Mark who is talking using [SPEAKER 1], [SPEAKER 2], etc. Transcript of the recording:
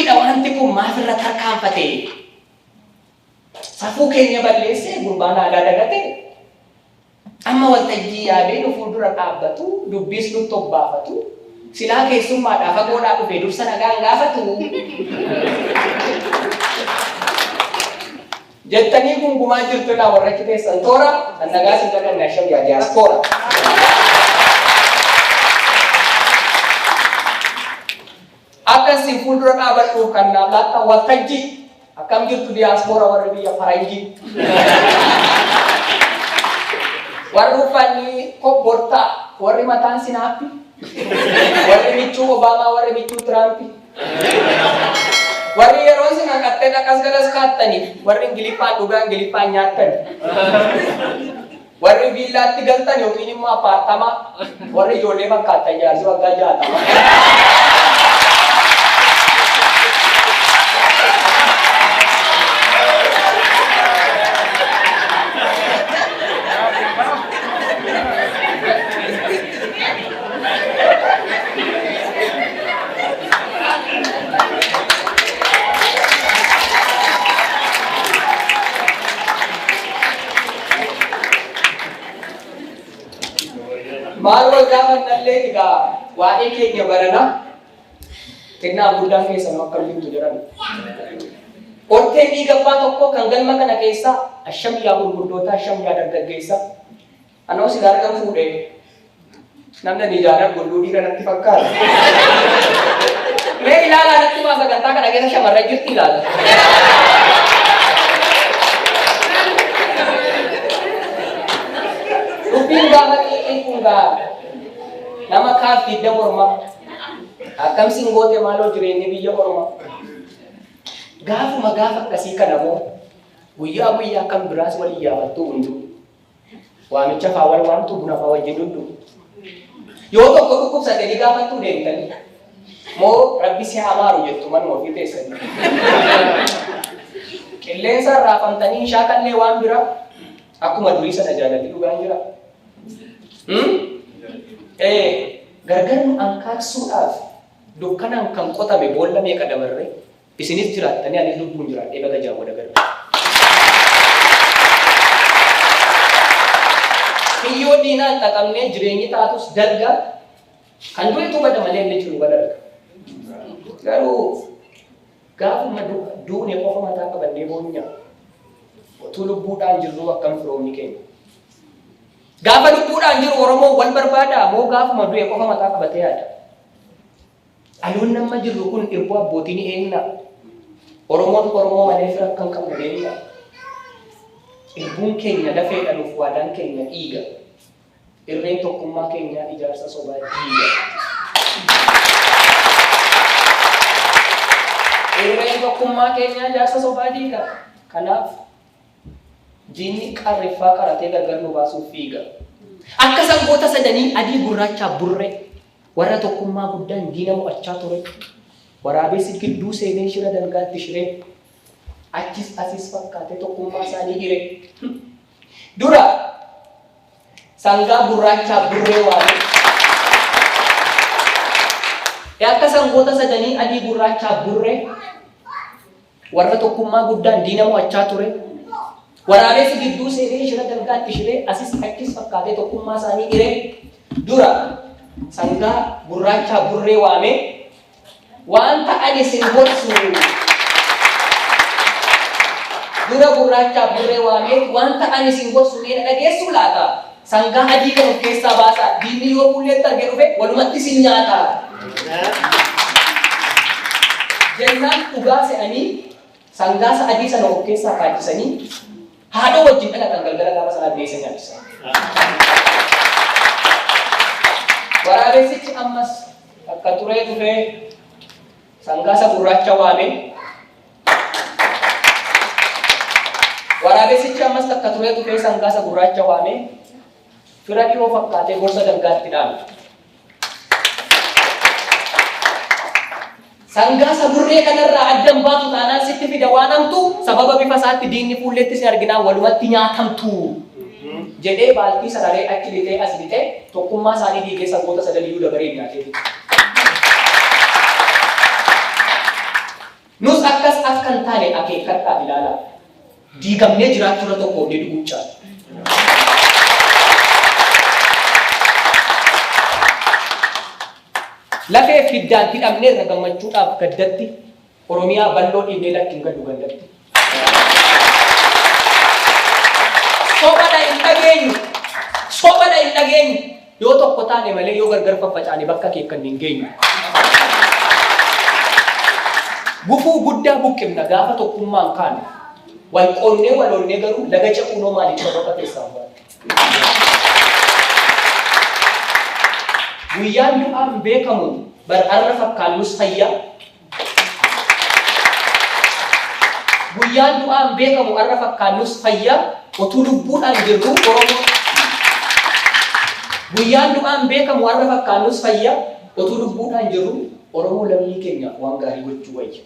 [SPEAKER 1] maaliidha wanti kun maaf irra tarkaanfate? Safuu keenya balleessee gurbaan aadaa dagate. Amma waltajjii yaabee nu fuuldura dhaabbatu, dubbiis nutti obbaafatu. Silaa keessummaadhaa fagoodhaa dhufee dursa nagaan gaafatu. Jettanii gungumaa jirtu laa warra kiteessan toora kan nagaa sin dhagan nasham yaa diaaspora. Akkasiin fuuldura dhaabadhuuf kan naaf laattan waltajjii akkam jirtu diaaspora warra biyya faranjii. Warri uffanni kobbortaa, warri mataan sinaappi, warri michuu Obaamaa, warri michuu Tiraampi. Warri yeroo isin hanqattee dhaqas galas kaattanii, warri Ingiliffaan dhugaa Ingiliffaan nyaattan. Warri viillaatti galtan yookiin immoo appaartamaa, warri ijoollee fakkaattan jaarsi waggaa 60. Maal wal gaafannallee egaa waa'ee keenya barana kennaa guddaan keessan akka bintu jedhan. Orteen dhiigabbaa tokko kan galma kana keessa ashamyaa gurguddoota ashamyaa dargaggeessa. Anoo si gargar fuudhee namni ni jaalan gudduu dhiira natti fakkaata. Mee ilaalaa natti maa sagantaa kana keessa shamarran jirti ilaala. Dubbiin gaafa xiqqii kun nama kaaf didda morma akkam singoote maaloo jireenyi biyya orma gaafuma gaafa akkasii kana moo guyyaa guyyaa kan biraas walii yaafattuu hundu waamicha faa wal waamtu buna faa wajjin dhudhu yoo tokko dhukkubsate ni gaafattuu deemtanii moo rabbi si hamaaru jettu manuma ofii teessanii qilleensa raafamtanii shaakallee waan bira akkuma durii sana jaalatti dhugaan jira. Gargar nu ankaaksuudhaaf dukkanaan kan qotame boolla meeqa dabarre isinis jiraattanii ani lubbuun jiraadhee baga jaawwa dagarre. Kiyyoo diinaan xaqamnee jireenyi taatus dalga kan du'etu bada malee inni jiru badarga. Garuu gaafuma duune qofa mataa qabannee boonya utuu lubbuudhaan jirru akkam firoomni keenya. Gaafa lubbuudhaan jiru Oromoo wal barbaada moo gaafuma du'e qofa mataa qabatee yaada. Aluun nama jirru kun irboo abbootiin eenna. Oromoon Oromoo malee fira kan qabu eenna. Irbuun keenya lafee dhaluuf waadaan keenya dhiiga. Irreen tokkummaa keenya ijaarsa sobaa dhiiga. Irreen tokkummaa keenya ijaarsa sobaa dhiiga. Kanaaf jinni qarriffaa qaratee gargar nu baasuuf fiiga. Akka sangoota sadanii adii gurraacha burree warra tokkummaa guddaan diina mo'achaa ture. Waraabessi gidduu seenee shira dalgaatti shiree achis asis fakkaatee tokkummaa isaanii hire. Dura sangaa gurraacha burree waame. Akka sangoota sadanii adii gurraacha burree warra tokkummaa guddaan diina mo'achaa ture. Waraabessi gidduu seenee shira dalgaatti shiree asis achis fakkaatee tokkummaa isaanii hire. Dura sangaa gurraacha burree waame waan ta'an isin gorsu. Dura gurraacha burree waame waan ta'an isin gorsu mee dhageessu laata. Sangaa adii kan of keessaa baasaa diinni yoo fuulleetti argee dhufe walumatti isin nyaata. Jennaan dhugaa se'anii sangaa adii sana of keessaa kaachisanii haadha wajjin dhalatan galgala gaafa sana beeksisa nyaachisa. Waraabessichi ammas akka turee dhufee sangaa gurraacha waame. Waraabessichi ammas akka turee dhufee sangaa gurraacha waame. Fira dhiyoo fakkaatee gorsa dalgaatti dhaame. Sangaa burree kanarraa addan baatu taanaan sitti fida waan hamtu sababa bifa isaatti diinni fuulleetti si arginaan walumatti nyaatamtu. Jedhee baaltii sararee achi bitee as bitee tokkummaa isaanii diigee sangoota sadaniyyuu dabaree nyaatee. akkas akkan taane akeekkadhaa ilaalaa. Diigamnee jiraachuu irra tokko ni dhuguchaa. Lafee fiddaan hidhamnee irra gammachuudhaaf gaddatti Oromiyaa bal'oo dhiibnee lakkiin gaddu gandatti. Sobada hin dhageenyu yoo tokko taane malee yoo gargar faffacaane bakka kee kan hin geenyu. Gufuu guddaa buqqifna gaafa tokkummaan kaane wal qoonnee wal oolnee garuu laga ce'uunoo maaliif bakka keessaa ba'a. Guyyaan du'aan beekamu bar'aarra fakkaannus fayyaa. Guyyaan du'aan beekamu arra fakkaannus fayyaa otuu lubbuudhaan jirru Oromoo. Guyyaan du'aan beekamu arra fakkaannus fayyaa otuu lubbuudhaan jirru Oromoo lammii keenya waan gaarii gochuu wayya.